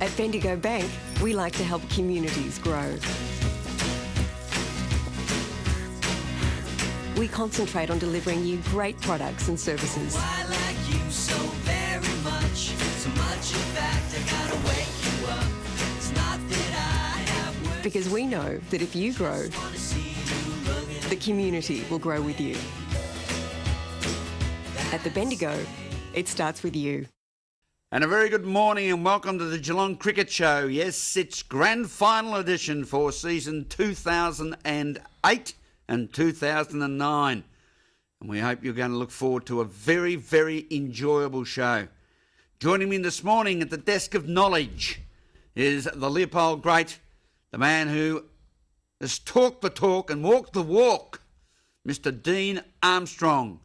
At Bendigo Bank, we like to help communities grow. We concentrate on delivering you great products and services. I like you so very much. So much, in fact, I gotta wake you up. It's not that I have words. Because we know that if you grow, Wanna see you looking the community will grow with you. At the Bendigo, it starts with you. And a very good morning and welcome to the Geelong Cricket Show. Yes, it's grand final edition for season 2008 and 2009. And we hope you're going to look forward to a very, very enjoyable show. Joining me this morning at the desk of knowledge is the Leopold great, the man who has talked the talk and walked the walk, Mr. Dean Armstrong,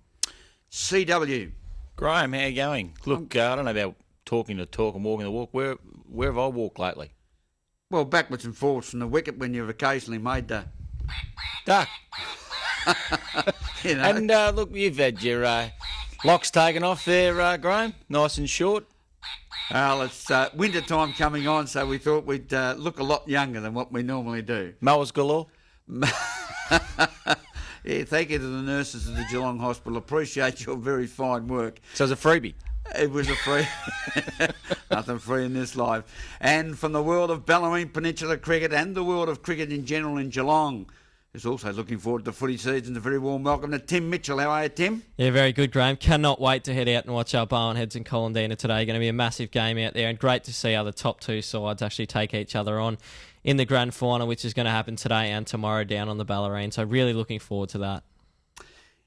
CW. Graham, how you going? Look, I don't know about talking the talk and walking the walk. Where have I walked lately? Well, backwards and forwards from the wicket when you've occasionally made the... Duck. You know. And look, you've had your locks taken off there, Graham. Nice and short. Well, it's winter time coming on, so we thought we'd look a lot younger than what we normally do. Mowers galore. Yeah, thank you to the nurses of the Geelong Hospital. Appreciate your very fine work. So it's a freebie. It was a free... Nothing free in this life. And from the world of Bellarine Peninsula cricket and the world of cricket in general in Geelong, who's also looking forward to footy season, a very warm welcome to Tim Mitchell. How are you, Tim? Yeah, very good, Graham. Cannot wait to head out and watch our Barwon Heads and Colandina today. Going to be a massive game out there, and great to see how the top two sides actually take each other on in the grand final, which is going to happen today and tomorrow down on the Bellarine. So really looking forward to that.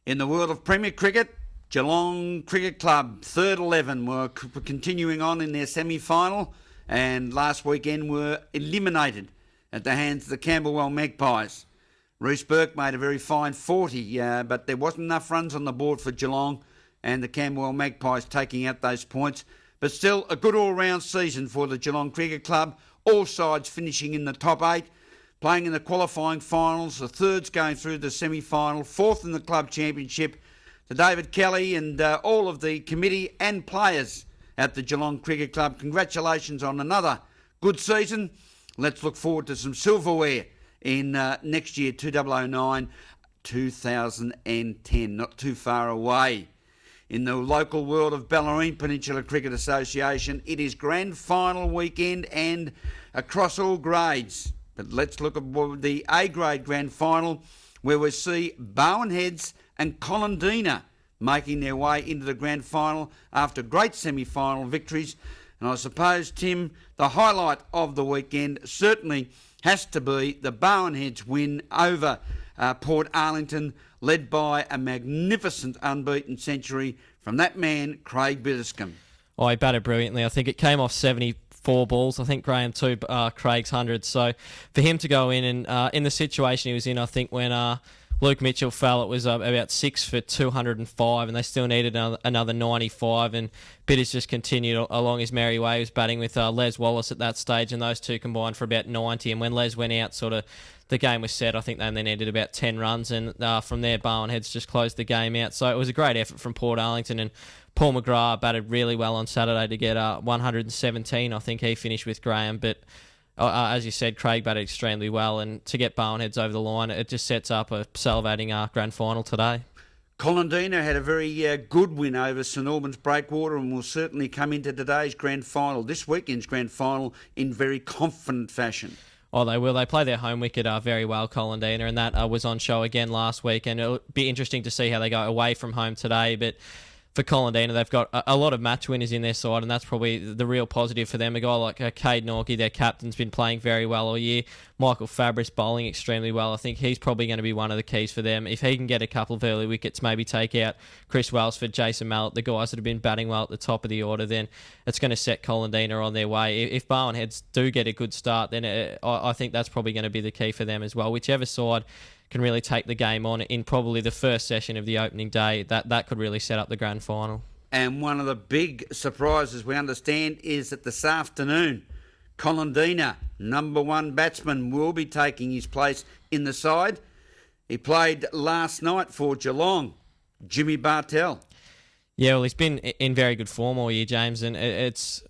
In the world of Premier Cricket, Geelong Cricket Club, third 11, were continuing on in their semi-final, and last weekend were eliminated at the hands of the Camberwell Magpies. Reece Burke made a very fine 40, but there wasn't enough runs on the board for Geelong, and the Camberwell Magpies taking out those points. But still, a good all-round season for the Geelong Cricket Club, all sides finishing in the top 8, playing in the qualifying finals, the thirds going through the semi-final, fourth in the club championship. To David Kelly and all of the committee and players at the Geelong Cricket Club, congratulations on another good season. Let's look forward to some silverware in next year, 2009, 2010, not too far away. In the local world of Bellarine Peninsula Cricket Association, it is grand final weekend and across all grades. But let's look at the A-grade grand final, where we see Barwon Heads and Colandina making their way into the grand final after great semi-final victories. And I suppose, Tim, the highlight of the weekend certainly has to be the Barwon Heads win over Port Arlington, led by a magnificent unbeaten century from that man, Craig Bitterscombe. Oh, he batted brilliantly. I think it came off 74 balls. I think Graham too, Craig's 100. So for him to go in and in the situation he was in, I think when Luke Mitchell fell, it was about 6 for 205, and they still needed another 95, and Bitters just continued along his merry way. He was batting with Les Wallace at that stage, and those two combined for about 90, and when Les went out, sort of the game was set. I think they only needed about 10 runs, and from there, Barwon Heads just closed the game out. So it was a great effort from Port Arlington, and Paul McGrath batted really well on Saturday to get 117. I think he finished with Graham, but as you said, Craig batted extremely well, and to get Barwon Heads over the line, it just sets up a salivating grand final today. Colandina had a very good win over St Albans Breakwater and will certainly come into today's grand final, this weekend's grand final, in very confident fashion. Oh, they will. They play their home wicket very well, Colandina, and that was on show again last week, and it'll be interesting to see how they go away from home today, but for Colandina, they've got a lot of match winners in their side, and that's probably the real positive for them. A guy like Cade Norkie, their captain's been playing very well all year. Michael Fabris bowling extremely well. I think he's probably going to be one of the keys for them. If he can get a couple of early wickets, maybe take out Chris Wellsford, Jason Mallett, the guys that have been batting well at the top of the order, then it's going to set Colandina on their way. If Barwon Heads do get a good start, then I think that's probably going to be the key for them as well. Whichever side can really take the game on in probably the first session of the opening day, that could really set up the grand final. And one of the big surprises we understand is that this afternoon, Colandina, number one batsman, will be taking his place in the side. He played last night for Geelong, Jimmy Bartell. Yeah, well, he's been in very good form all year, James, and it's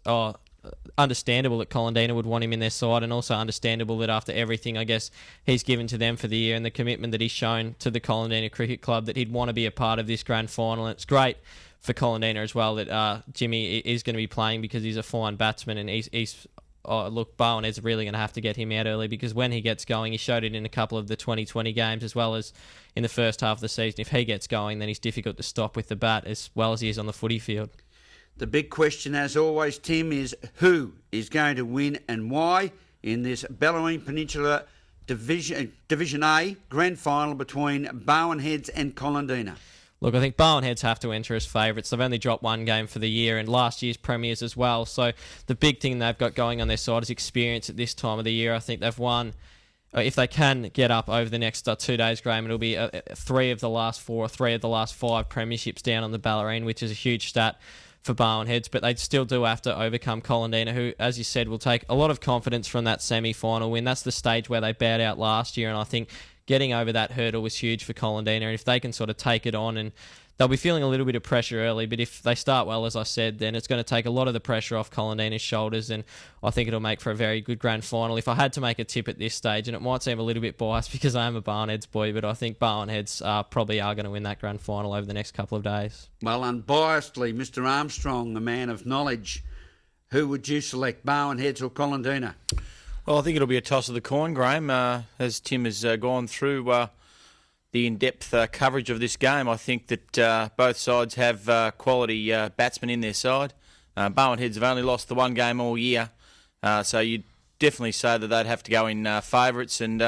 understandable that Colindina would want him in their side, and also understandable that after everything, I guess, he's given to them for the year and the commitment that he's shown to the Colindina Cricket Club, that he'd want to be a part of this grand final. And it's great for Colindina as well that Jimmy is going to be playing, because he's a fine batsman, and he's look, Bowen is really going to have to get him out early, because when he gets going, he showed it in a couple of the 2020 games as well as in the first half of the season. If he gets going, then he's difficult to stop with the bat as well as he is on the footy field. The big question, as always, Tim, is who is going to win and why in this Bellarine Peninsula Division A grand final between Bowen Heads and Colindina? Look, I think Bowen Heads have to enter as favourites. They've only dropped one game for the year, and last year's premiers as well. So the big thing they've got going on their side is experience at this time of the year. I think they've won, if they can get up over the next 2 days, Graham, it'll be 3 of the last 4 or 3 of the last 5 premierships down on the Bellarine, which is a huge stat for Bowen Heads. But they still do have to overcome Colindina, who, as you said, will take a lot of confidence from that semi-final win. That's the stage where they bowed out last year, and I think getting over that hurdle was huge for Colindina, and if they can sort of take it on, and they'll be feeling a little bit of pressure early, but if they start well, as I said, then it's going to take a lot of the pressure off Colindina's shoulders, and I think it'll make for a very good grand final. If I had to make a tip at this stage, and it might seem a little bit biased because I am a Bowen Heads boy, but I think Bowen Heads probably are going to win that grand final over the next couple of days. Well, unbiasedly, Mr. Armstrong, a man of knowledge, who would you select, Bowen Heads or Colindina? Well, I think it'll be a toss of the coin, Graham. As Tim has gone through the in-depth coverage of this game, I think that both sides have quality batsmen in their side. Bowen Heads have only lost the one game all year, so you'd definitely say that they'd have to go in favourites, and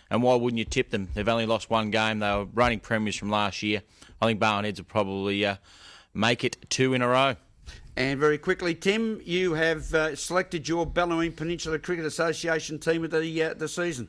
why wouldn't you tip them? They've only lost one game. They were reigning premiers from last year. I think Bowen Heads will probably make it 2 in a row. And very quickly, Tim, you have selected your Bellarine Peninsula Cricket Association team of the season.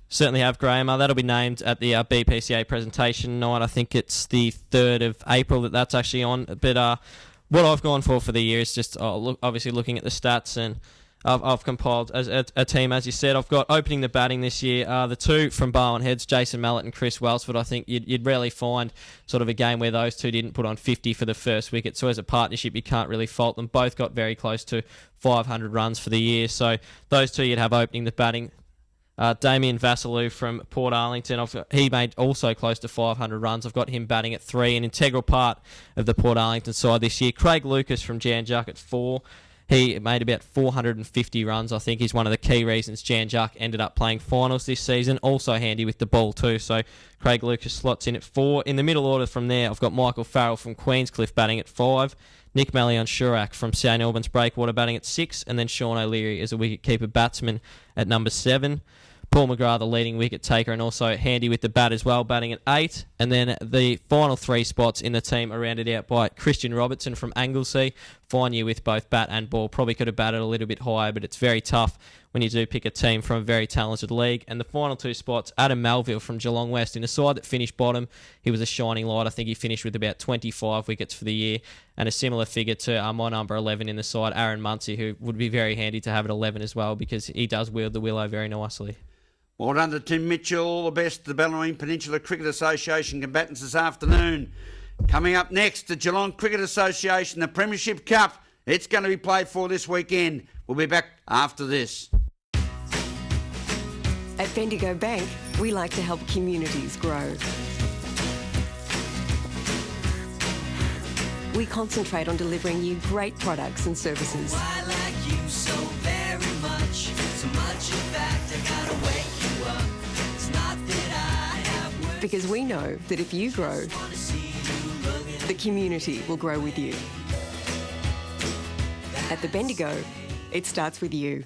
Certainly have, Graham. That'll be named at the BPCA presentation night. I think it's the 3rd of April that's actually on. But what I've gone for the year is just obviously looking at the stats, and I've compiled as a team, as you said. I've got opening the batting this year, the 2 from Bowen Heads, Jason Mallett and Chris Welsford. I think you'd rarely find sort of a game where those 2 didn't put on 50 for the first wicket. So as a partnership, you can't really fault them. Both got very close to 500 runs for the year. So those 2 you'd have opening the batting. Damien Vassalou from Port Arlington, he made also close to 500 runs. I've got him batting at 3, an integral part of the Port Arlington side this year. Craig Lucas from Jan Juck at 4. He made about 450 runs. I think he's one of the key reasons Jan Juck ended up playing finals this season. Also handy with the ball too. So Craig Lucas slots in at 4. In the middle order from there, I've got Michael Farrell from Queenscliff batting at 5. Nick Malion-Shurak from St Albans Breakwater batting at 6. And then Sean O'Leary as a wicket-keeper batsman at number 7. Paul McGrath, the leading wicket taker, and also handy with the bat as well, batting at 8. And then the final 3 spots in the team are rounded out by Christian Robertson from Anglesea. Fine year with both bat and ball. Probably could have batted a little bit higher, but it's very tough when you do pick a team from a very talented league. And the final 2 spots, Adam Melville from Geelong West. In a side that finished bottom, he was a shining light. I think he finished with about 25 wickets for the year. And a similar figure to my number 11 in the side, Aaron Muncie, who would be very handy to have at 11 as well, because he does wield the willow very nicely. Well done to Tim Mitchell. All the best to the Bellarine Peninsula Cricket Association combatants this afternoon. Coming up next, the Geelong Cricket Association, the Premiership Cup. It's going to be played for this weekend. We'll be back after this. At Bendigo Bank, we like to help communities grow. We concentrate on delivering you great products and services. I like you so very much. So much, in fact, I gotta wake you up. It's not that I have words. Because we know that if you grow, Wanna see you looking the community will grow with you. At the Bendigo, it starts with you.